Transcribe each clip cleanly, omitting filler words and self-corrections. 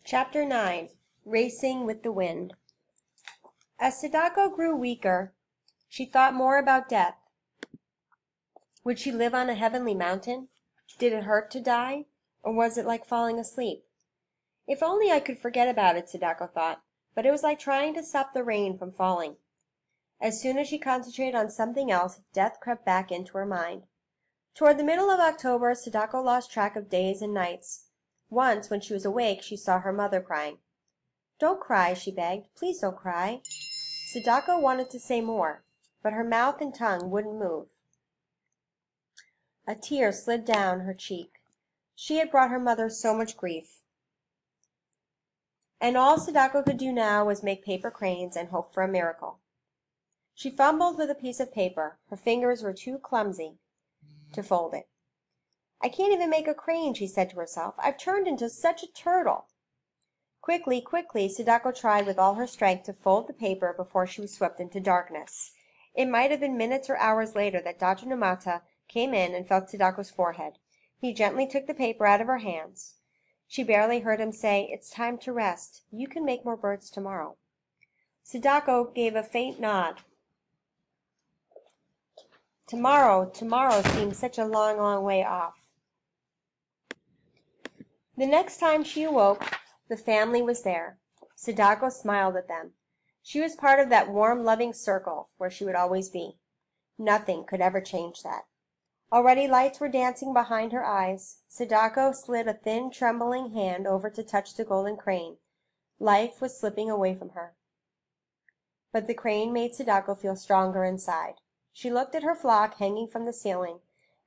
Chapter 9. Racing with the Wind. As Sadako grew weaker, she thought more about death. Would she live on a heavenly mountain? Did it hurt to die? Or was it like falling asleep? If only I could forget about it, Sadako thought, but it was like trying to stop the rain from falling. As soon as she concentrated on something else, death crept back into her mind. Toward the middle of October, Sadako lost track of days and nights. Once, when she was awake, she saw her mother crying. "Don't cry," she begged. "Please don't cry." Sadako wanted to say more, but her mouth and tongue wouldn't move. A tear slid down her cheek. She had brought her mother so much grief. And all Sadako could do now was make paper cranes and hope for a miracle. She fumbled with a piece of paper. Her fingers were too clumsy to fold it. "I can't even make a crane," she said to herself. "I've turned into such a turtle." Quickly, Sadako tried with all her strength to fold the paper before she was swept into darkness. It might have been minutes or hours later that Dr. Numata came in and felt Sadako's forehead. He gently took the paper out of her hands. She barely heard him say, "It's time to rest. You can make more birds tomorrow." Sadako gave a faint nod. Tomorrow seemed such a long, long way off. The next time she awoke, the family was there. Sadako smiled at them. She was part of that warm, loving circle where she would always be. Nothing could ever change that. Already lights were dancing behind her eyes. Sadako slid a thin, trembling hand over to touch the golden crane. Life was slipping away from her. But the crane made Sadako feel stronger inside. She looked at her flock hanging from the ceiling.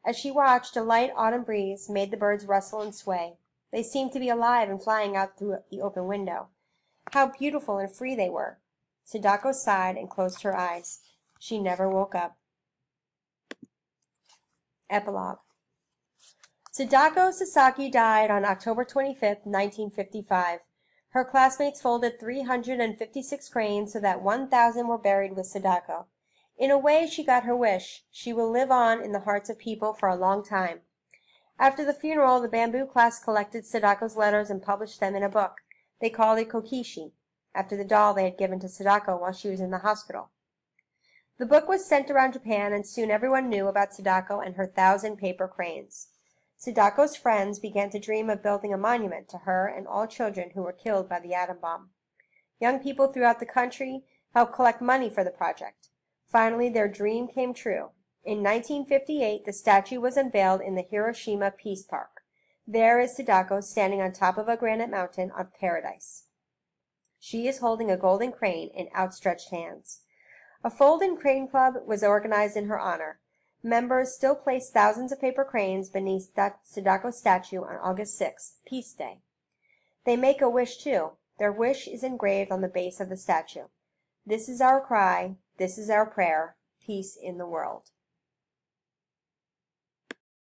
As she watched, a light autumn breeze made the birds rustle and sway. They seemed to be alive and flying out through the open window. How beautiful and free they were. Sadako sighed and closed her eyes. She never woke up. Epilogue. Sadako Sasaki died on October 25, 1955. Her classmates folded 356 cranes so that 1,000 were buried with Sadako. In a way, she got her wish. She will live on in the hearts of people for a long time. After the funeral, the bamboo class collected Sadako's letters and published them in a book. They called it Kokishi, after the doll they had given to Sadako while she was in the hospital. The book was sent around Japan, and soon everyone knew about Sadako and her 1,000 paper cranes. Sadako's friends began to dream of building a monument to her and all children who were killed by the atom bomb. Young people throughout the country helped collect money for the project. Finally, their dream came true. In 1958, the statue was unveiled in the Hiroshima Peace Park. There is Sadako standing on top of a granite mountain of paradise. She is holding a golden crane in outstretched hands. A folding crane club was organized in her honor. Members still place thousands of paper cranes beneath Sadako's statue on August 6th, Peace Day. They make a wish, too. Their wish is engraved on the base of the statue. This is our cry, this is our prayer, peace in the world.